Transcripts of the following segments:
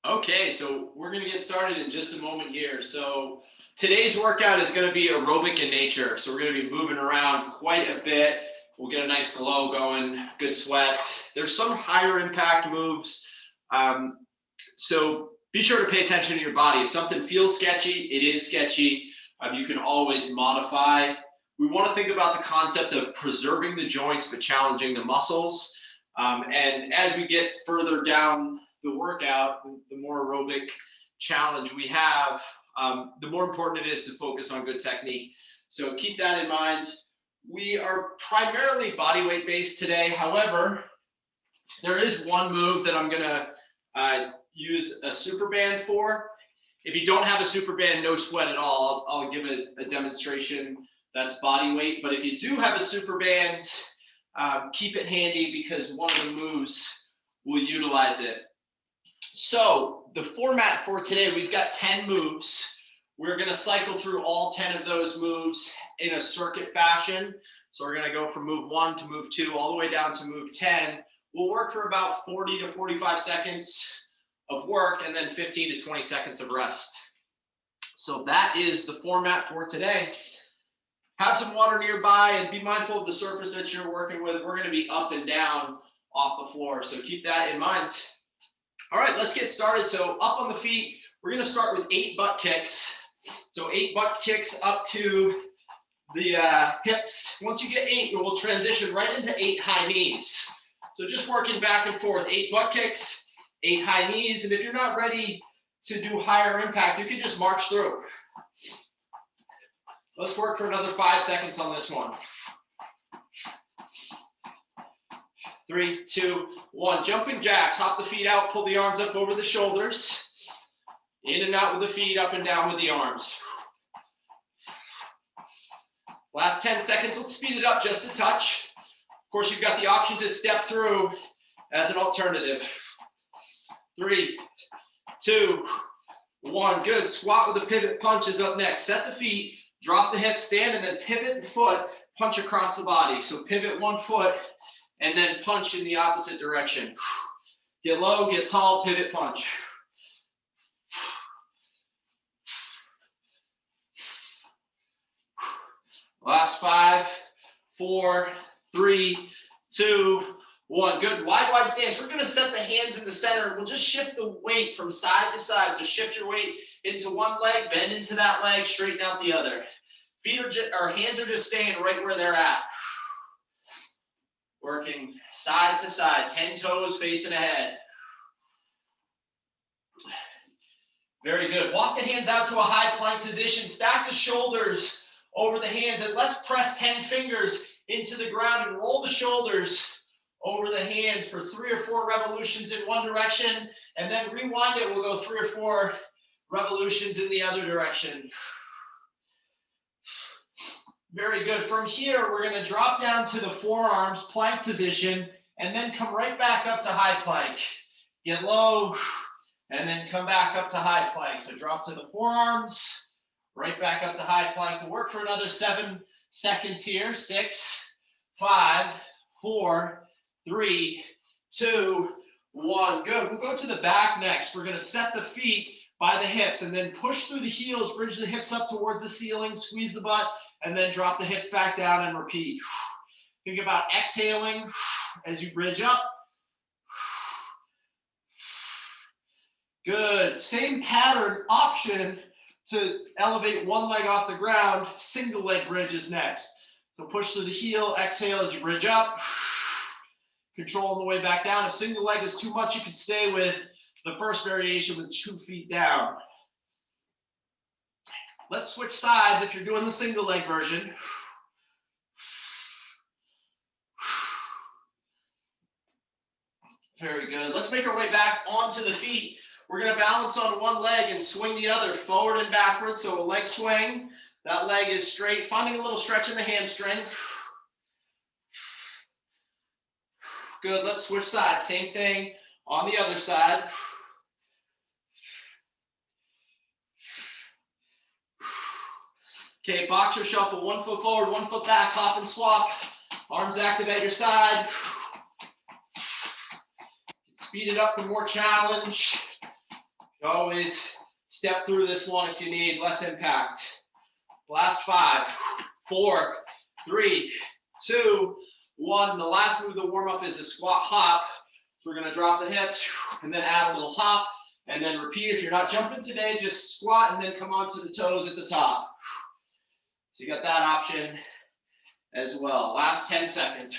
Okay, so we're going to get started in just a moment here. So today's workout is going to be aerobic in nature. So we're going to be moving around quite a bit. We'll get a nice glow going, good sweat. There's some higher impact moves. So be sure to pay attention to your body. If something feels sketchy, it is sketchy. You can always modify. We want to think about the concept of preserving the joints but challenging the muscles. And as we get further down the workout, the more aerobic challenge we have, the more important it is to focus on good technique. So keep that in mind. We are primarily body weight based today. However, there is one move that I'm going to use a super band for. If you don't have a super band, no sweat at all. I'll give a demonstration that's body weight. But if you do have a super band, keep it handy because one of the moves will utilize it. So the format for today, we've got 10 moves. We're going to cycle through all 10 of those moves in a circuit fashion. So we're going to go from move 1 to move 2 all the way down to move 10. We'll work for about 40 to 45 seconds of work and then 15 to 20 seconds of rest. So that is the format for today. Have some water nearby and be mindful of the surface that you're working with. We're going to be up and down off the floor, so keep that in mind. All right, let's get started. So up on the feet, we're going to start with 8 butt kicks. So 8 butt kicks up to the hips. Once you get 8, we'll transition right into 8 high knees. So just working back and forth, 8 butt kicks, 8 high knees. And if you're not ready to do higher impact, you can just march through. Let's work for another 5 seconds on this one. 3, 2, 1. Jumping jacks. Hop the feet out, pull the arms up over the shoulders. In and out with the feet, up and down with the arms. Last 10 seconds. Let's speed it up just a touch. Of course, you've got the option to step through as an alternative. 3, 2, 1. Good. Squat with a pivot punch is up next. Set the feet, drop the hips, stand, and then pivot the foot, punch across the body. So pivot one foot, and then punch in the opposite direction. Get low, get tall, pivot, punch. Last 5, 4, 3, 2, 1. Good. Wide stance. We're going to set the hands in the center. We'll just shift the weight from side to side. So shift your weight into one leg, bend into that leg, straighten out the other. Hands are just staying right where they're at. Working side to side, 10 toes facing ahead. Very good. Walk the hands out to a high plank position. Stack the shoulders over the hands, and let's press 10 fingers into the ground and roll the shoulders over the hands for 3 or 4 revolutions in one direction, and then rewind it. We'll go 3 or 4 revolutions in the other direction. Very good. From here, we're going to drop down to the forearms plank position and then come right back up to high plank. Get low and then come back up to high plank. So drop to the forearms, right back up to high plank. We'll work for another 7 seconds here. 6, 5, 4, 3, 2, 1. Good. We'll go to the back next. We're going to set the feet by the hips and then push through the heels, bridge the hips up towards the ceiling, squeeze the butt, and then drop the hips back down and repeat. Think about exhaling as you bridge up. Good. Same pattern option to elevate one leg off the ground. Single leg bridge is next. So push through the heel, exhale as you bridge up. Control on the way back down. If single leg is too much, you can stay with the first variation with 2 feet down. Let's switch sides if you're doing the single leg version. Very good. Let's make our way back onto the feet. We're going to balance on one leg and swing the other forward and backwards. So a leg swing. That leg is straight. Finding a little stretch in the hamstring. Good. Let's switch sides. Same thing on the other side. Okay, boxer shuffle, 1 foot forward, 1 foot back, hop and swap. Arms active at your side. Speed it up for more challenge. Always step through this one if you need less impact. Last 5, 4, 3, 2, 1. The last move of the warm-up is a squat hop. So we're going to drop the hips and then add a little hop and then repeat. If you're not jumping today, just squat and then come onto the toes at the top. So you got that option as well. Last 10 seconds.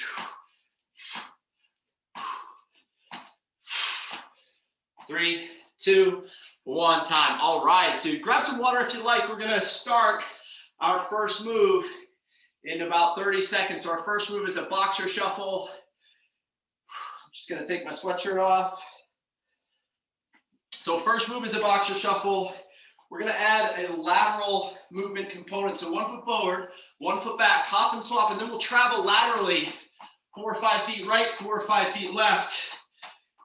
3, 2, 1, time. All right, so grab some water if you like. We're going to start our first move in about 30 seconds. So our first move is a boxer shuffle. I'm just going to take my sweatshirt off. So first move is a boxer shuffle. We're going to add a lateral movement component. So 1 foot forward, 1 foot back, hop and swap, and then we'll travel laterally 4 or 5 feet right, 4 or 5 feet left.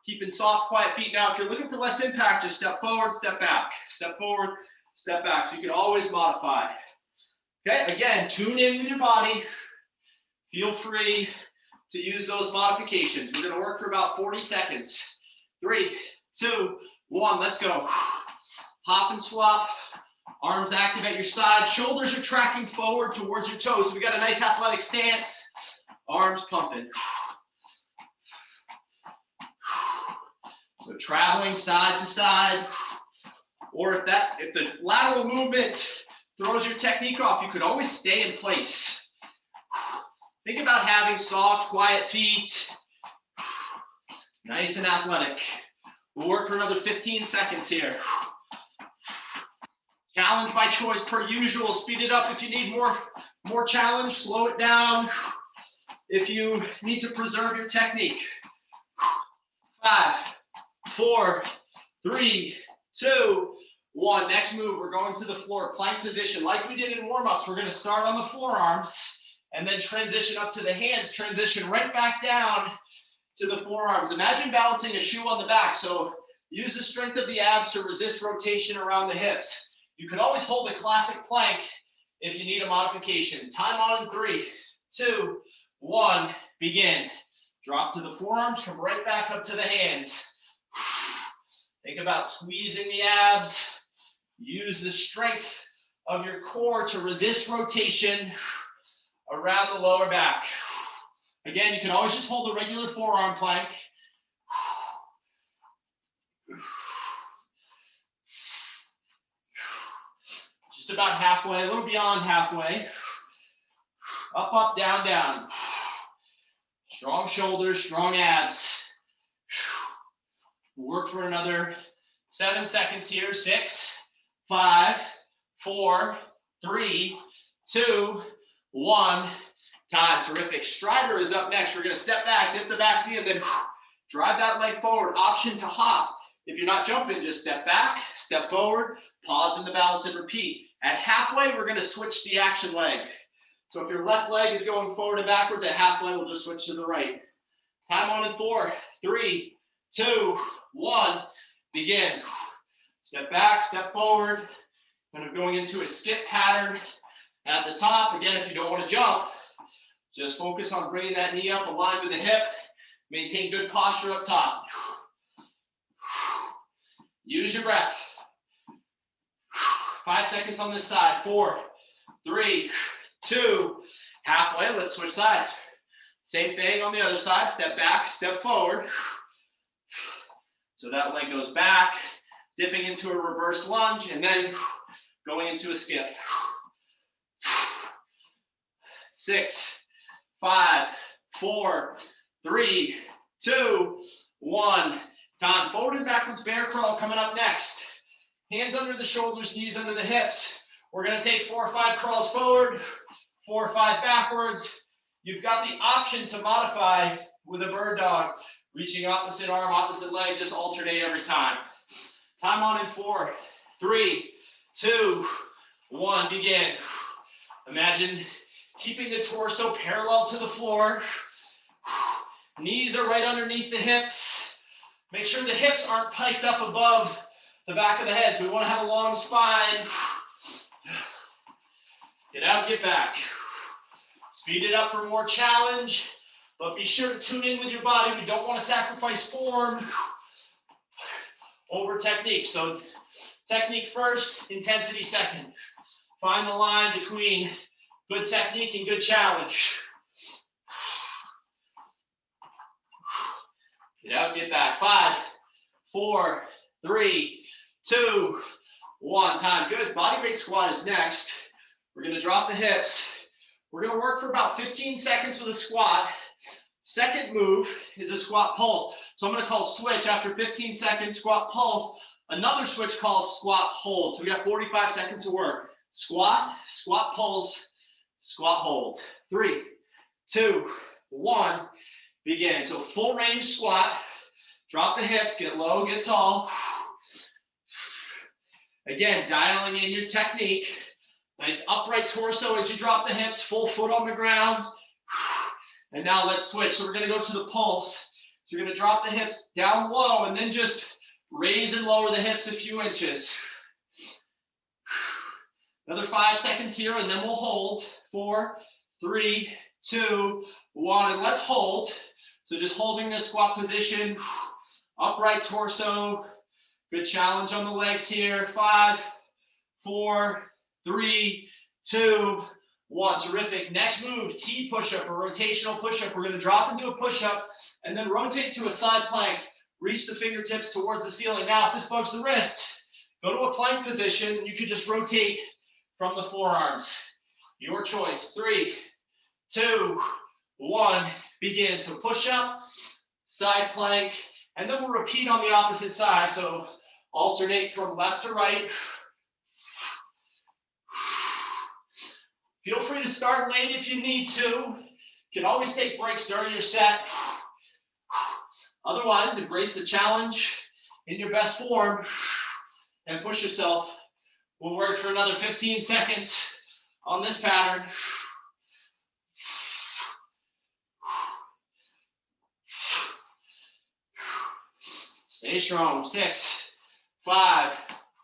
Keeping soft, quiet feet. Now, if you're looking for less impact, just step forward, step back. Step forward, step back. So you can always modify. Okay, again, tune in with your body. Feel free to use those modifications. We're going to work for about 40 seconds. 3, 2, 1, let's go. Hop and swap. Arms active at your side. Shoulders are tracking forward towards your toes. So we got a nice athletic stance. Arms pumping. So traveling side to side. Or if the lateral movement throws your technique off, you could always stay in place. Think about having soft, quiet feet. Nice and athletic. We'll work for another 15 seconds here. Challenge by choice per usual. Speed it up if you need more challenge. Slow it down if you need to preserve your technique. 5, 4, 3, 2, 1. Next move, we're going to the floor. Plank position. Like we did in warm-ups, we're going to start on the forearms and then transition up to the hands. Transition right back down to the forearms. Imagine balancing a shoe on the back. So use the strength of the abs to resist rotation around the hips. You can always hold a classic plank if you need a modification. Time on in 3, 2, 1, begin. Drop to the forearms, come right back up to the hands. Think about squeezing the abs. Use the strength of your core to resist rotation around the lower back. Again, you can always just hold a regular forearm plank. Just about halfway, a little beyond halfway. Up, up, down, down. Strong shoulders, strong abs. Work for another 7 seconds here. 6, 5, 4, 3, 2, 1. Time. Terrific. Strider is up next. We're going to step back, dip the back knee, and then drive that leg forward. Option to hop. If you're not jumping, just step back, step forward, pause in the balance, and repeat. At halfway, we're going to switch the action leg. So if your left leg is going forward and backwards, at halfway, we'll just switch to the right. Time on in 4, 3, 2, 1. Begin. Step back, step forward. Kind of going into a skip pattern at the top. Again, if you don't want to jump, just focus on bringing that knee up, aligned with the hip. Maintain good posture up top. Use your breath. 5 seconds on this side. 4, 3, 2. Halfway. Let's switch sides. Same thing on the other side. Step back, step forward. So that leg goes back, dipping into a reverse lunge, and then going into a skip. 6, 5, 4, 3, 2, 1. Time. Forward and backwards bear crawl coming up next. Hands under the shoulders, knees under the hips. We're going to take 4 or 5 crawls forward, 4 or 5 backwards. You've got the option to modify with a bird dog. Reaching opposite arm, opposite leg, just alternate every time. Time on in 4, 3, 2, 1, begin. Imagine keeping the torso parallel to the floor. Knees are right underneath the hips. Make sure the hips aren't piked up above the back of the head. So we want to have a long spine. Get out, get back. Speed it up for more challenge, but be sure to tune in with your body. We don't want to sacrifice form. over technique. So technique first, intensity second. Find the line between good technique and good challenge. Get out, get back. 5, 4, 3, 2, 1. Time. Good. Body weight squat is next. We're going to drop the hips. We're going to work for about 15 seconds with a squat. Second move is a squat pulse. So I'm going to call switch after 15 seconds, squat pulse. Another switch calls squat hold. So we got 45 seconds to work. Squat, squat pulse, squat hold. 3, 2, 1. Begin. So full range squat. Drop the hips, get low, get tall. Again, dialing in your technique. Nice upright torso as you drop the hips, full foot on the ground. And now let's switch. So we're going to go to the pulse. So you're going to drop the hips down low and then just raise and lower the hips a few inches. Another 5 seconds here and then we'll hold. 4, 3, 2, 1. And let's hold. So just holding this squat position. Upright torso. Good challenge on the legs here. 5, 4, 3, 2, 1. Terrific. Next move, T push-up or rotational push-up. We're going to drop into a push-up and then rotate to a side plank. Reach the fingertips towards the ceiling. Now, if this bugs the wrist, go to a plank position. You could just rotate from the forearms. Your choice. 3, 2, 1. Begin. So push-up, side plank, and then we'll repeat on the opposite side. So alternate from left to right. Feel free to start late if you need to. You can always take breaks during your set. Otherwise, embrace the challenge in your best form and push yourself. We'll work for another 15 seconds on this pattern. Stay strong. 6, 5,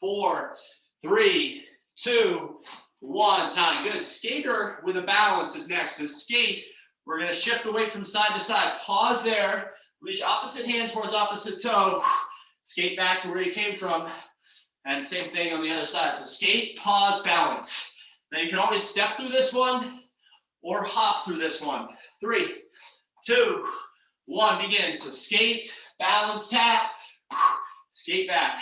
4, 3, 2, 1. Time. Good. Skater with a balance is next. So skate, we're going to shift away from side to side. Pause there. Reach opposite hand towards opposite toe. Skate back to where you came from. And same thing on the other side. So skate, pause, balance. Now you can always step through this one or hop through this one. 3, 2, 1. Begin. So skate, balance, tap. Skate back.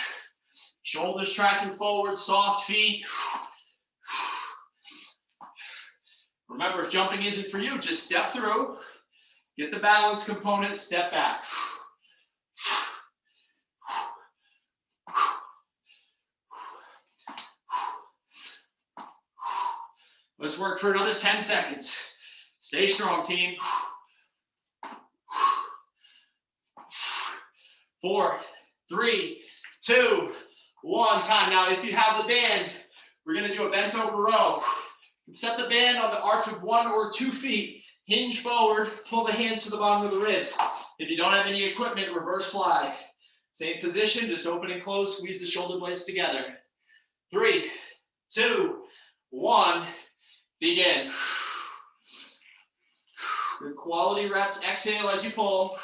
Shoulders tracking forward, soft feet. Remember, if jumping isn't for you, just step through, get the balance component, step back. Let's work for another 10 seconds. Stay strong, team. 4, 3, 2, 1. Time. Now, if you have the band, we're going to do a bent over row. Set the band on the arch of 1 or 2 feet. Hinge forward, pull the hands to the bottom of the ribs. If you don't have any equipment, reverse fly. Same position, just open and close, squeeze the shoulder blades together. 3, 2, 1, begin. Good quality reps. Exhale as you pull.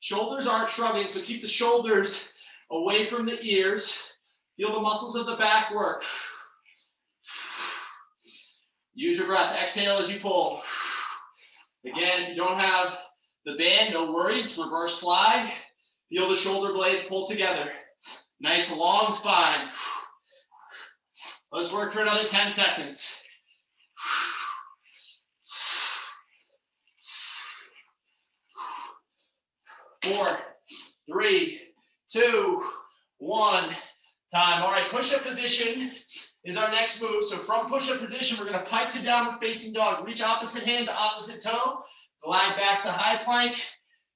Shoulders aren't shrugging, so keep the shoulders away from the ears. Feel the muscles of the back work. Use your breath. Exhale as you pull. Again, if you don't have the band, no worries. Reverse fly. Feel the shoulder blades pull together. Nice long spine. Let's work for another 10 seconds. 4, 3, 2, 1. Time. All right, push-up position is our next move. So from push-up position, we're going to pike to downward facing dog. Reach opposite hand to opposite toe. Glide back to high plank,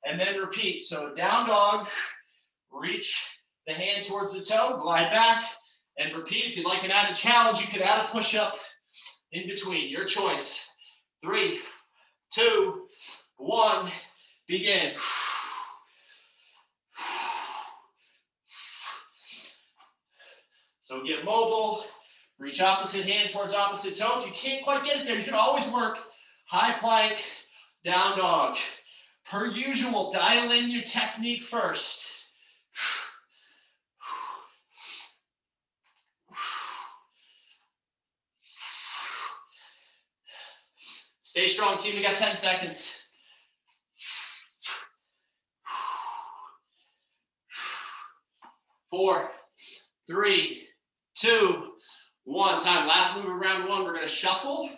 and then repeat. So down dog, reach the hand towards the toe, glide back, and repeat. If you'd like an added challenge, you could add a push-up in between. Your choice. 3, 2, 1, begin. So get mobile, reach opposite hand towards opposite toe. If you can't quite get it there, you can always work high plank, down dog. Per usual, dial in your technique first. Stay strong, team. We got 10 seconds. 4, 3, 2, 1. Time. Last move of round one. We're going to shuffle,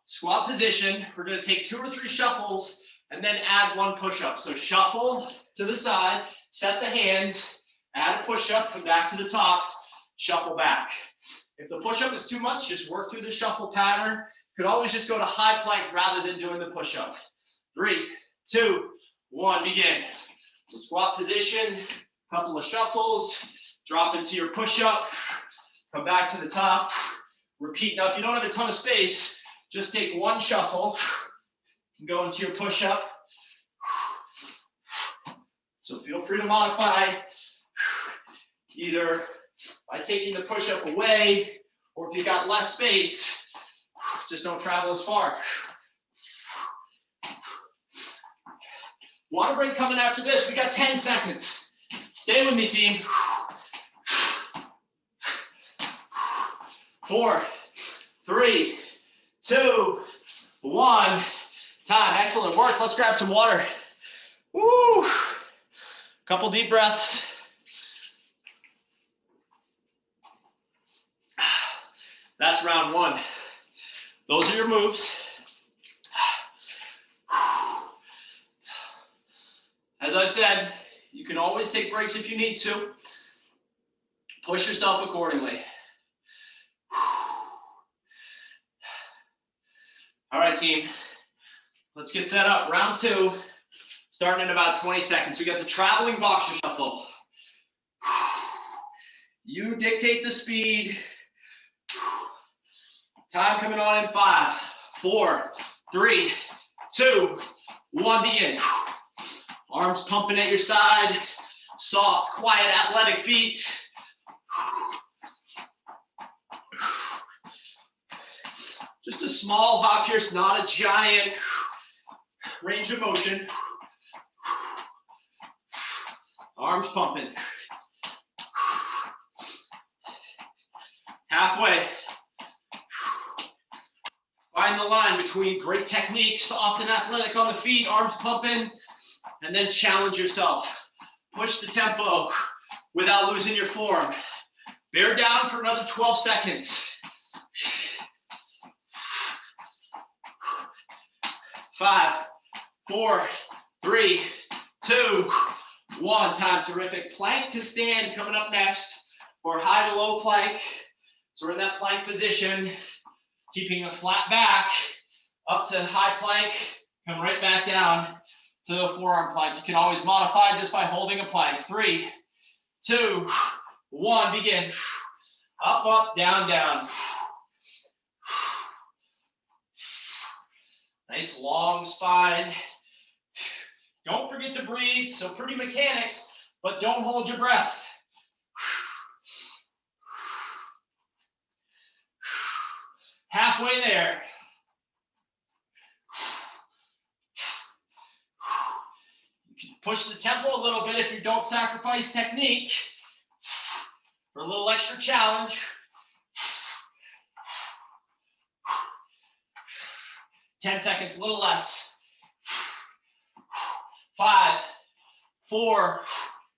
squat position. We're going to take 2 or 3 shuffles and then add 1 push-up. So shuffle to the side, set the hands, add a push-up, come back to the top, shuffle back. If the push-up is too much, just work through the shuffle pattern. You could always just go to high plank rather than doing the push-up. 3, 2, 1, begin. So squat position, couple of shuffles, drop into your push-up, come back to the top, repeat. Now, if you don't have a ton of space, just take 1 shuffle and go into your push-up. So feel free to modify either by taking the push-up away, or if you got less space, just don't travel as far. Water break coming after this. We got 10 seconds. Stay with me, team. 4, 3, 2, 1. Time. Excellent work. Let's grab some water. Woo! Couple deep breaths. That's round one. Those are your moves. As I said, you can always take breaks if you need to. Push yourself accordingly. All right, team. Let's get set up. Round two, starting in about 20 seconds. We got the traveling boxer shuffle. You dictate the speed. Time coming on in 5, 4, 3, 2, 1, begin. Arms pumping at your side. Soft, quiet, athletic feet. Just a small hop here, it's not a giant range of motion. Arms pumping. Halfway. Find the line between great technique, soft and athletic on the feet, arms pumping, and then challenge yourself. Push the tempo without losing your form. Bear down for another 12 seconds. 5, 4, 3, 2, 1. Time. Terrific. Plank to stand coming up next, or high to low plank. So we're in that plank position, keeping a flat back, up to high plank, come right back down to the forearm plank. You can always modify just by holding a plank. 3, 2, 1, begin. Up, up, down, down. Nice long spine. Don't forget to breathe. So pretty mechanics, but don't hold your breath. Halfway there. You can push the tempo a little bit if you don't sacrifice technique for a little extra challenge. 10 seconds, a little less. 5, 4,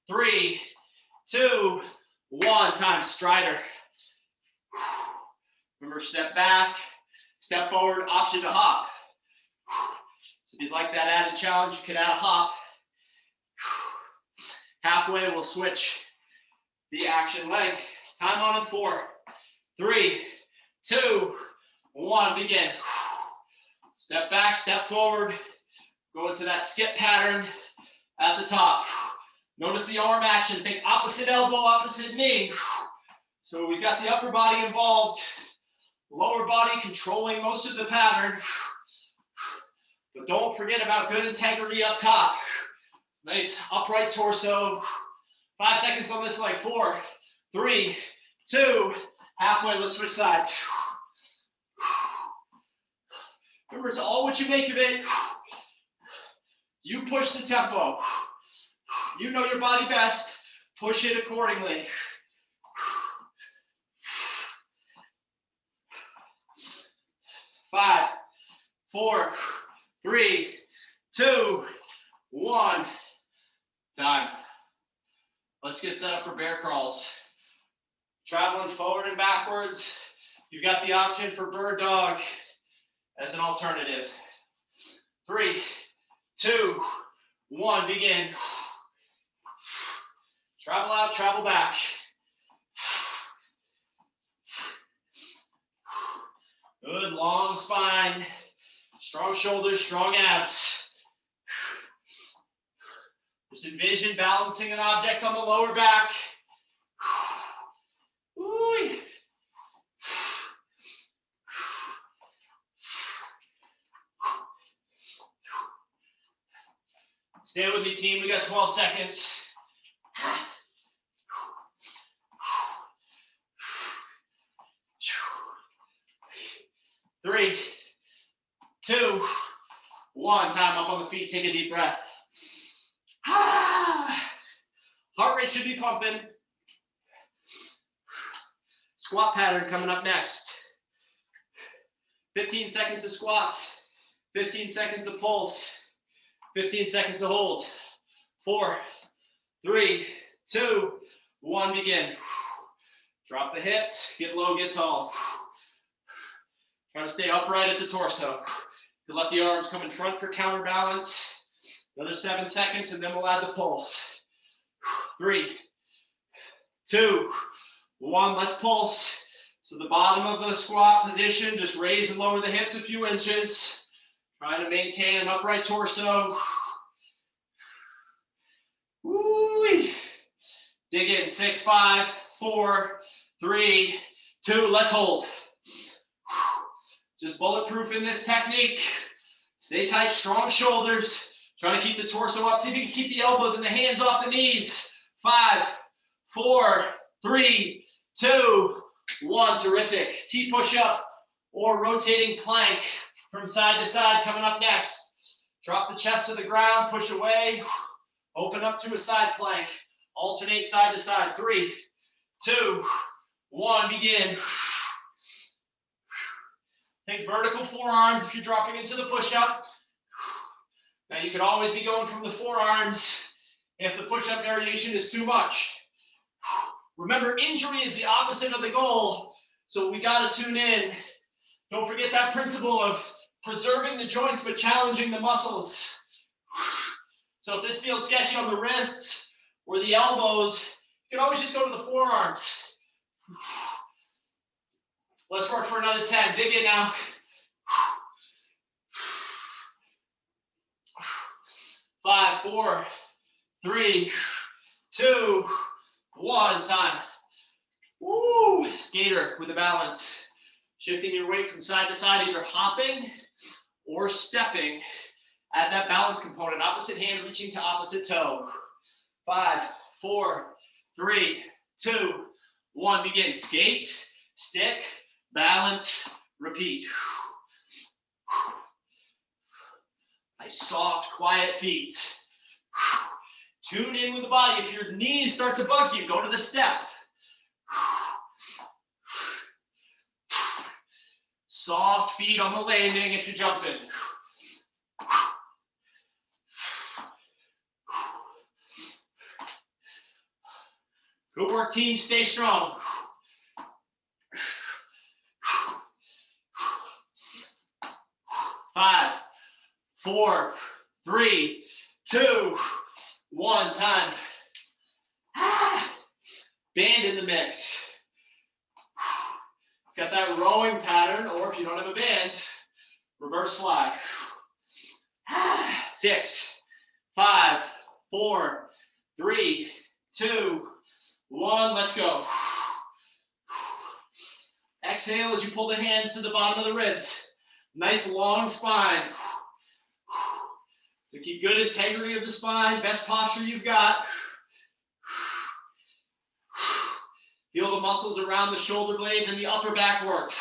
3, 2, 1. Time. Strider. Remember, step back, step forward, option to hop. So if you'd like that added challenge, you could add a hop. Halfway, we'll switch the action leg. Time on in 4, 3, 2, 1, begin. Step back, step forward, go into that skip pattern at the top. Notice the arm action, think opposite elbow, opposite knee. So we've got the upper body involved, lower body controlling most of the pattern. But don't forget about good integrity up top. Nice upright torso. 5 seconds on this leg. 4, 3, 2, halfway, let's switch sides. Remember, it's all what you make of it. You push the tempo. You know your body best. Push it accordingly. 5, 4, 3, 2, 1. Time. Let's get set up for bear crawls. Traveling forward and backwards. You've got the option for bird dog as an alternative. 3, 2, 1, begin. Travel out, travel back. Good, long spine, strong shoulders, strong abs. Just envision balancing an object on the lower back. Ooh. Stay with me, team. We got 12 seconds. 3, 2, 1. Time. Up on the feet. Take a deep breath. Heart rate should be pumping. Squat pattern coming up next. 15 seconds of squats. 15 seconds of pulse. 15 seconds of hold. 4, 3, 2, 1. Begin. Drop the hips. Get low, get tall. Try to stay upright at the torso. You let the arms come in front for counterbalance. Another 7 seconds, and then we'll add the pulse. 3, 2, 1. Let's pulse. So the bottom of the squat position, just raise and lower the hips a few inches. Trying to maintain an upright torso. Woo-wee. Dig in. 6, 5, 4, 3, 2. Let's hold. Just bulletproof in this technique. Stay tight, strong shoulders. Trying to keep the torso up. See if you can keep the elbows and the hands off the knees. 5, 4, 3, 2, 1. Terrific. T push-up or rotating plank from side to side coming up next. Drop the chest to the ground, push away. Open up to a side plank. Alternate side to side. 3, 2, 1. Begin. Take vertical forearms if you're dropping into the push-up. Now you could always be going from the forearms if the push-up variation is too much. Remember, injury is the opposite of the goal, so we got to tune in. Don't forget that principle of preserving the joints but challenging the muscles. So if this feels sketchy on the wrists or the elbows, you can always just go to the forearms. Let's work for another 10. Dig in now. 5, 4, 3, 2, 1. Time. Woo! Skater with a balance. Shifting your weight from side to side, either hopping or stepping. Add that balance component. Opposite hand reaching to opposite toe. 5, 4, 3, 2, 1. Begin. Skate, stick, balance, repeat. Nice, soft, quiet feet. Tune in with the body. If your knees start to bug you, go to the step. Soft feet on the landing if you're jumping. Good work, team. Stay strong. 5, 4, 3, 2, 1. Time. Band in the mix. Got that rowing pattern, or if you don't have a band, reverse fly. 6, 5, 4, 3, 2, 1. Let's go. Exhale as you pull the hands to the bottom of the ribs. Nice long spine. So keep good integrity of the spine, best posture you've got. Feel the muscles around the shoulder blades and the upper back work.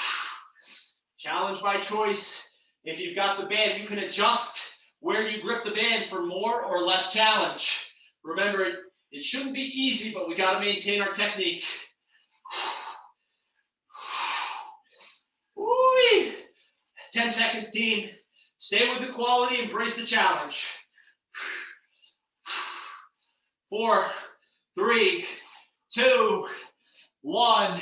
Challenge by choice. If you've got the band, you can adjust where you grip the band for more or less challenge. Remember, it shouldn't be easy, but we got to maintain our technique. Woo-wee. 10 seconds, team. Stay with the quality, embrace the challenge. 4, 3, 2, 1,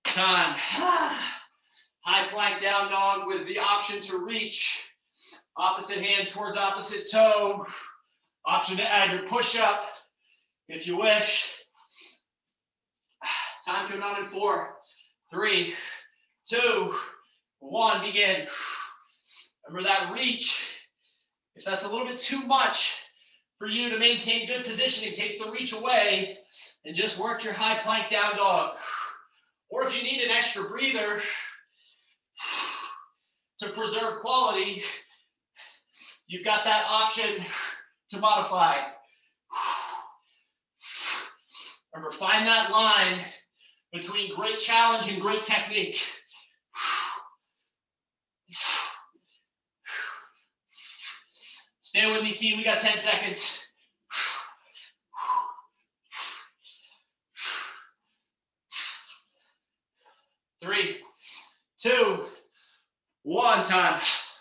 time. High plank down dog with the option to reach. Opposite hand towards opposite toe. Option to add your push-up if you wish. Time coming on in 4, 3, 2, 1, begin. Remember that reach. If that's a little bit too much for you to maintain good positioning, take the reach away and just work your high plank down dog. Or if you need an extra breather to preserve quality, you've got that option to modify. Remember, find that line between great challenge and great technique. Stay with me, team. We got 10 seconds. 3, 2, 1, time.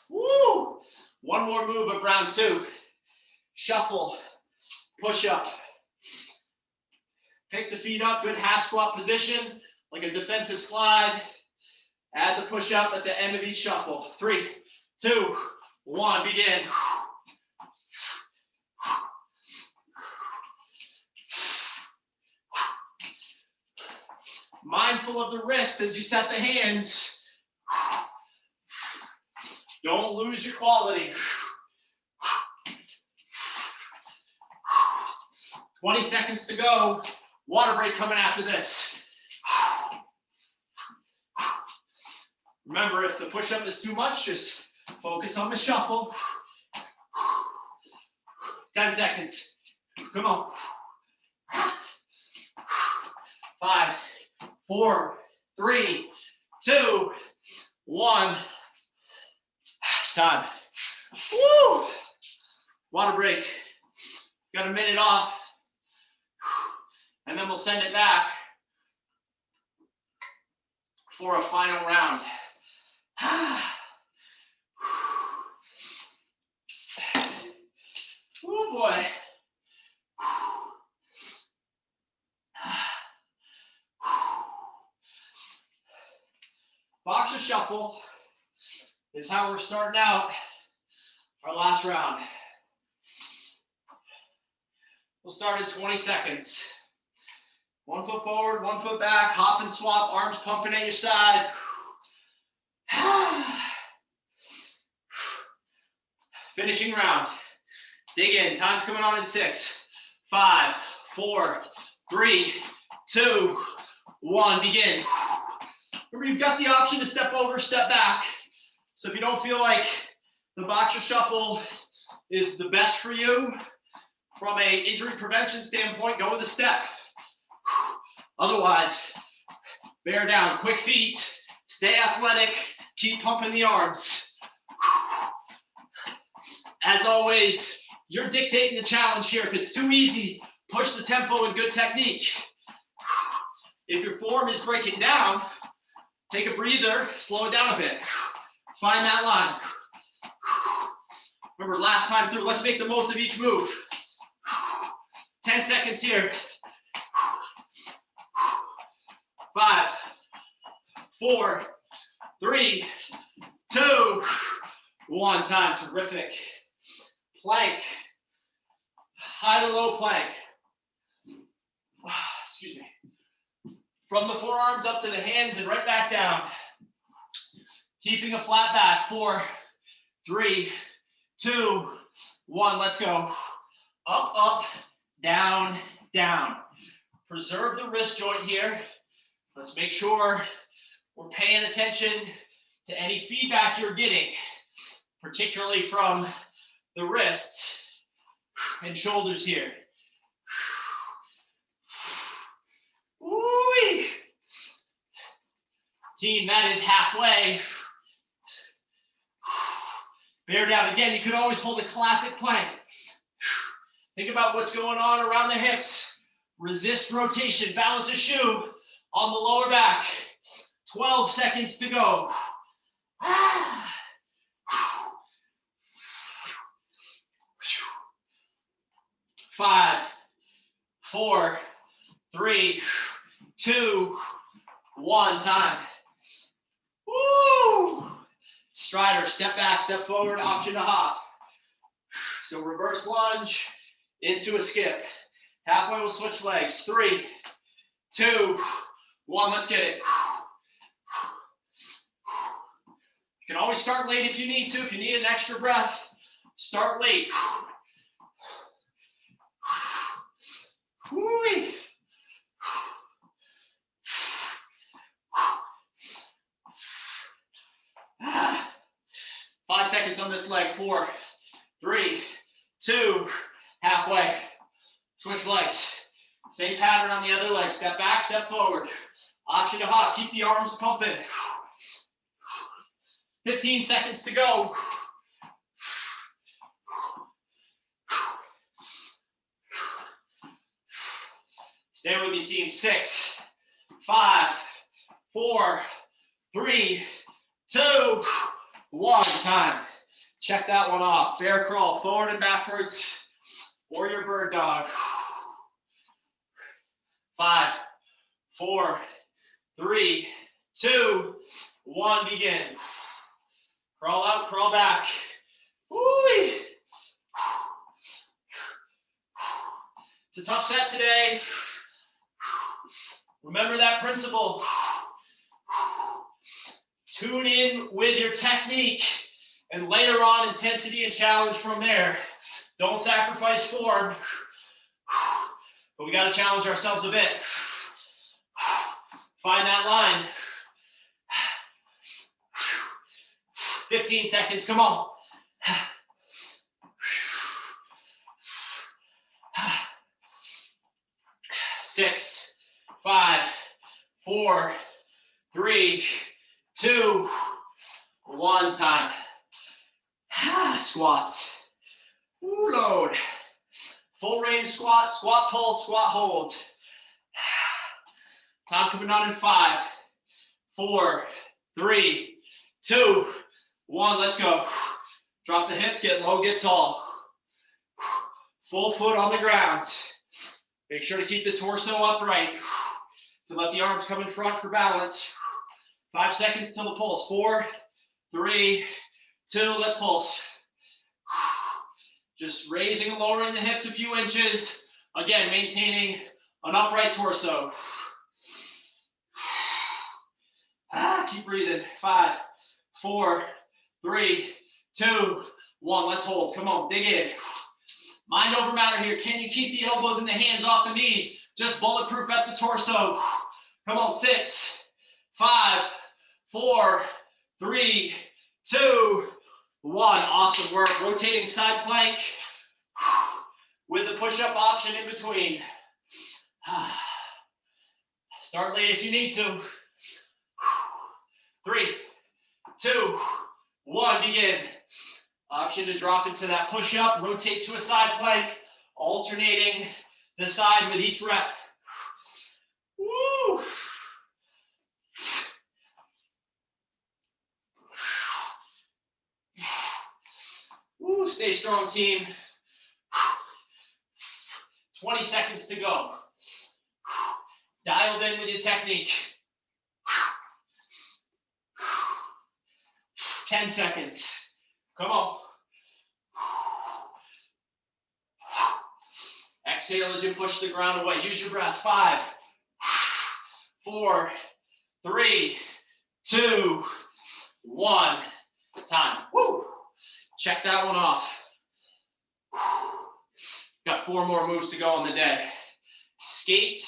Woo! One more move of round 2. Shuffle, push up. Pick the feet up, good half squat position, like a defensive slide. Add the push up at the end of each shuffle. 3, 2, 1, begin. Mindful of the wrists as you set the hands. Don't lose your quality. 20 seconds to go. Water break coming after this. Remember, if the push-up is too much, just focus on the shuffle. 10 seconds. Come on. 5, 4, 3, 2, 1. Time. Woo! Water break. Got a minute off. And then we'll send it back for a final round. Oh boy. Boxer shuffle is how we're starting out our last round. We'll start in 20 seconds. 1 foot forward, 1 foot back, hop and swap, arms pumping at your side. Finishing round. Dig in. Time's coming on in 6, 5, 4, 3, 2, 1. Begin. Remember, you've got the option to step over, step back. So if you don't feel like the boxer shuffle is the best for you from an injury prevention standpoint, go with a step. Otherwise, bear down, quick feet, stay athletic, keep pumping the arms. As always, you're dictating the challenge here. If it's too easy, push the tempo and good technique. If your form is breaking down, take a breather, slow it down a bit. Find that line. Remember, last time through, let's make the most of each move. 10 seconds here. 5, 4, 3, 2, 1. Time. Terrific. Plank. High to low plank. Excuse me. From the forearms up to the hands and right back down. Keeping a flat back. 4, 3, 2, 1. Let's go. Up, up, down, down. Preserve the wrist joint here. Let's make sure we're paying attention to any feedback you're getting, particularly from the wrists and shoulders here. Woo-wee. Team, that is halfway. Bear down. Again, you could always hold a classic plank. Think about what's going on around the hips. Resist rotation. Balance a shoe on the lower back. 12 seconds to go. 5, 4, 3, 2, 1. Time. Woo! Strider, step back, step forward, option to hop. So reverse lunge into a skip. Halfway, we'll switch legs. 3, 2, 1. Let's get it. You can always start late if you need to. If you need an extra breath, start late. Woo-wee. 5 seconds on this leg. 4, 3, 2, halfway. Switch legs. Same pattern on the other leg. Step back, step forward. Option to hop. Keep the arms pumping. 15 seconds to go. Stay with me, team. 6, 5, 4, 3, 2, 1. Time. Check that one off. Bear crawl, forward and backwards, or your bird dog. 5, 4, 3, 2, 1. Begin. Crawl out, crawl back. Woo-wee. It's a tough set today. Remember that principle. Tune in with your technique and layer on intensity and challenge from there. Don't sacrifice form, but we got to challenge ourselves a bit. Find that line. 15 seconds, come on. 6, 5, 4, 3, 2, 1. Time. Squats. Ooh, load. Full range squat, squat pull, squat hold. Time coming on in 5, 4, 3, 2, 1. Let's go. Drop the hips, get low, get tall. Full foot on the ground. Make sure to keep the torso upright. To let the arms come in front for balance. 5 seconds till the pulse. 4, 3, 2, let's pulse. Just raising and lowering the hips a few inches. Again, maintaining an upright torso. Keep breathing. 5, 4, 3, 2, 1. Let's hold. Come on, dig in. Mind over matter here. Can you keep the elbows and the hands off the knees? Just bulletproof at the torso. Come on, 6, 5, 4, 3, 2, 1. Awesome work. Rotating side plank with the push-up option in between. Start late if you need to. 3, 2, 1. Begin. Option to drop into that push-up. Rotate to a side plank, alternating the side with each rep. Woo! Woo, stay strong, team. 20 seconds to go. Dialed in with your technique. 10 seconds. Come on. Exhale as you push the ground away. Use your breath. 5, 4, 3, 2, 1. Time. Woo! Check that one off. Got 4 more moves to go on the day. Skate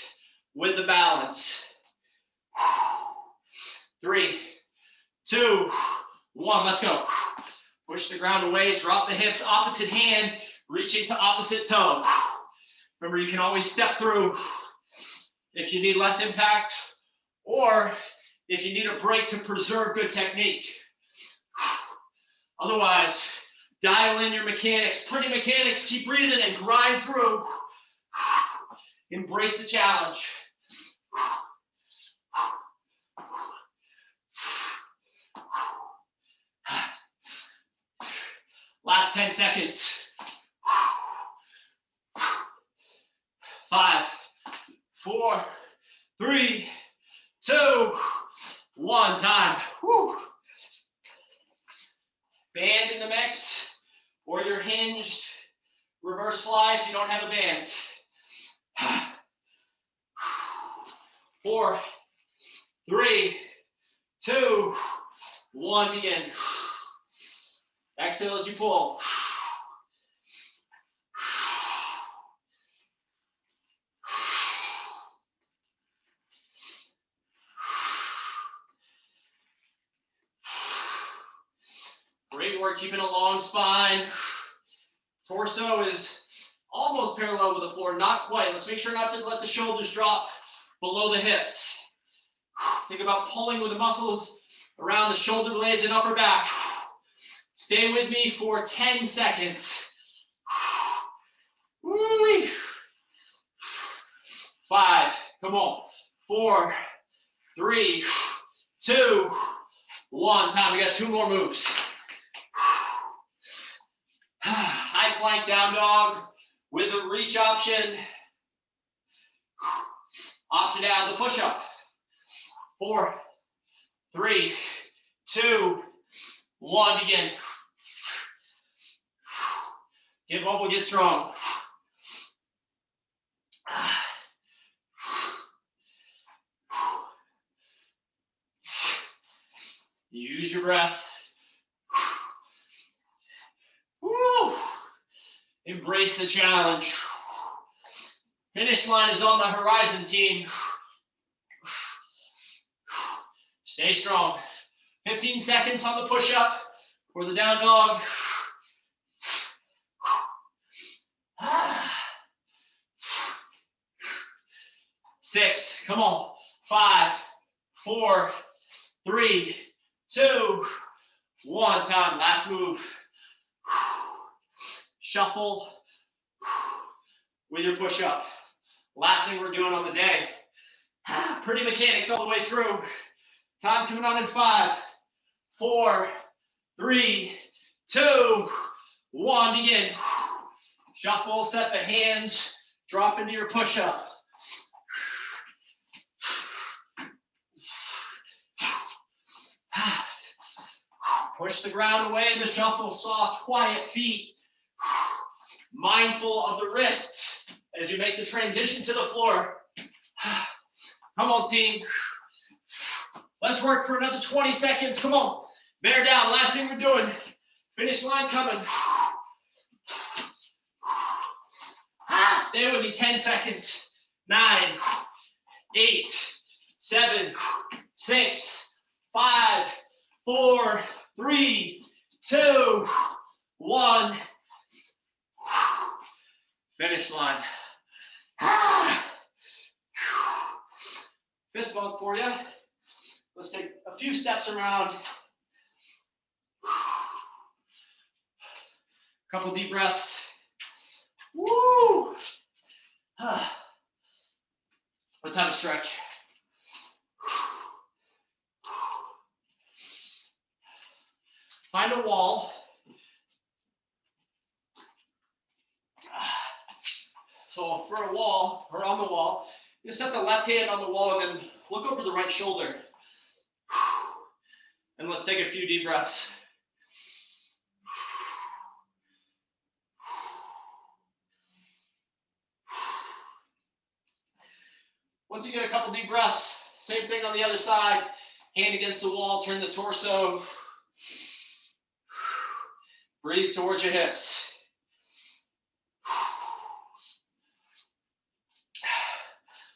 with the balance. 3, 2, 1. Let's go. Push the ground away. Drop the hips. Opposite hand. Reaching to opposite toe. Remember, you can always step through if you need less impact or if you need a break to preserve good technique. Otherwise, dial in your mechanics. Pretty mechanics. Keep breathing and grind through. Embrace the challenge. Last 10 seconds. 4, 3, 2, 1. Time. Whew. Band in the mix, or your hinged reverse fly if you don't have a band. 4, 3, 2, 1. Begin. Exhale as you pull. Great work, keeping a long spine. Torso is almost parallel with the floor, not quite. Let's make sure not to let the shoulders drop below the hips. Think about pulling with the muscles around the shoulder blades and upper back. Stay with me for 10 seconds. Woo-wee. 5, come on. 4, 3, 2, 1. Time, we got 2 more moves. High plank down dog with a reach option. Option to add the push-up. 4, 3, 2, 1. Begin. Get mobile, get strong. Use your breath. Woo. Embrace the challenge. Finish line is on the horizon, team. Stay strong. 15 seconds on the push-up or the down dog. 6, come on. 5, 4, 3, 2, 1. Time, last move. Shuffle with your push-up. Last thing we're doing on the day. Pretty mechanics all the way through. Time coming on in 5, 4, 3, 2, 1. Begin. Shuffle, set the hands, drop into your push-up. Push the ground away in the shuffle, soft, quiet feet. Mindful of the wrists as you make the transition to the floor. Come on, team. Let's work for another 20 seconds. Come on. Bear down. Last thing we're doing. Finish line coming. Stay with me. 10 seconds. 9, 8, 7, 6, 5, 4, 3, 2, 1. Finish line. Fist bump for you. Let's take a few steps around. Couple deep breaths. Woo! Let's have a stretch. Find a wall. So for a wall, or on the wall, you set the left hand on the wall and then look over the right shoulder. And let's take a few deep breaths. Once you get a couple deep breaths, same thing on the other side. Hand against the wall, turn the torso. Breathe towards your hips.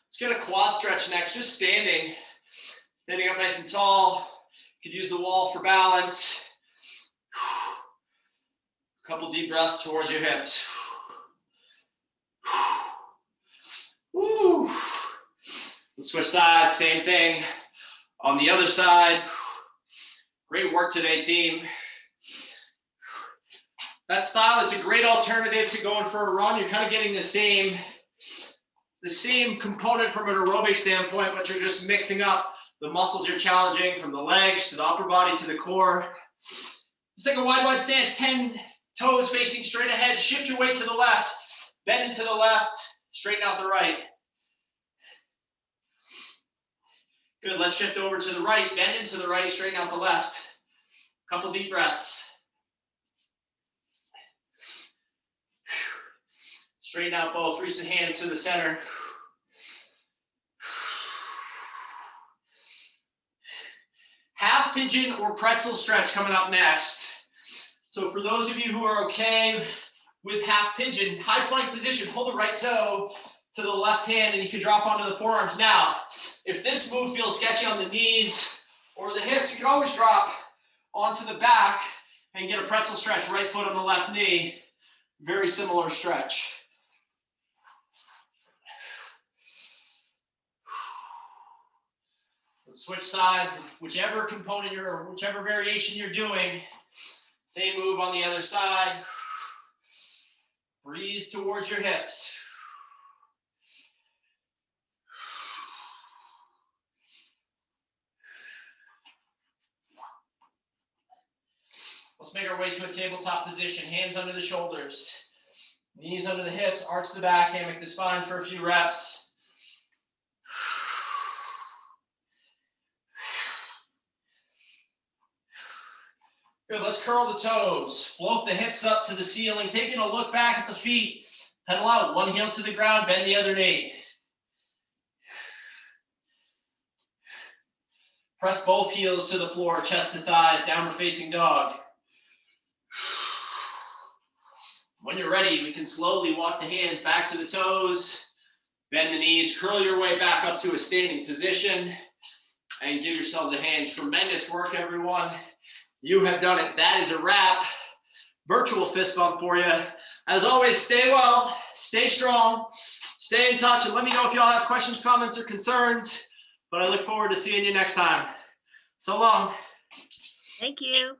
Let's get a quad stretch next, just standing. Standing up nice and tall. You could use the wall for balance. A couple deep breaths towards your hips. Woo. Let's switch sides, same thing on the other side. Great work today, team. That style, it's a great alternative to going for a run. You're kind of getting the same component from an aerobic standpoint, but you're just mixing up the muscles you're challenging from the legs to the upper body to the core. Just take a wide stance, 10 toes facing straight ahead. Shift your weight to the left, bend into the left, straighten out the right. Good, let's shift over to the right, bend into the right, straighten out the left. Couple deep breaths. Straighten out both, reach the hands to the center. Half pigeon or pretzel stretch coming up next. So for those of you who are okay with half pigeon, high plank position, hold the right toe to the left hand and you can drop onto the forearms. Now, if this move feels sketchy on the knees or the hips, you can always drop onto the back and get a pretzel stretch, right foot on the left knee. Very similar stretch. Let's switch sides, whichever component or whichever variation you're doing. Same move on the other side. Breathe towards your hips. Let's make our way to a tabletop position. Hands under the shoulders, knees under the hips, arch the back, hammock the spine for a few reps. Good, let's curl the toes, float the hips up to the ceiling, taking a look back at the feet, pedal out, one heel to the ground, bend the other knee. Press both heels to the floor, chest to thighs, downward facing dog. When you're ready, we can slowly walk the hands back to the toes, bend the knees, curl your way back up to a standing position, and give yourselves a hand. Tremendous work, everyone. You have done it. That is a wrap. Virtual fist bump for you. As always, stay well, stay strong, stay in touch, and let me know if y'all have questions, comments, or concerns. But I look forward to seeing you next time. So long. Thank you.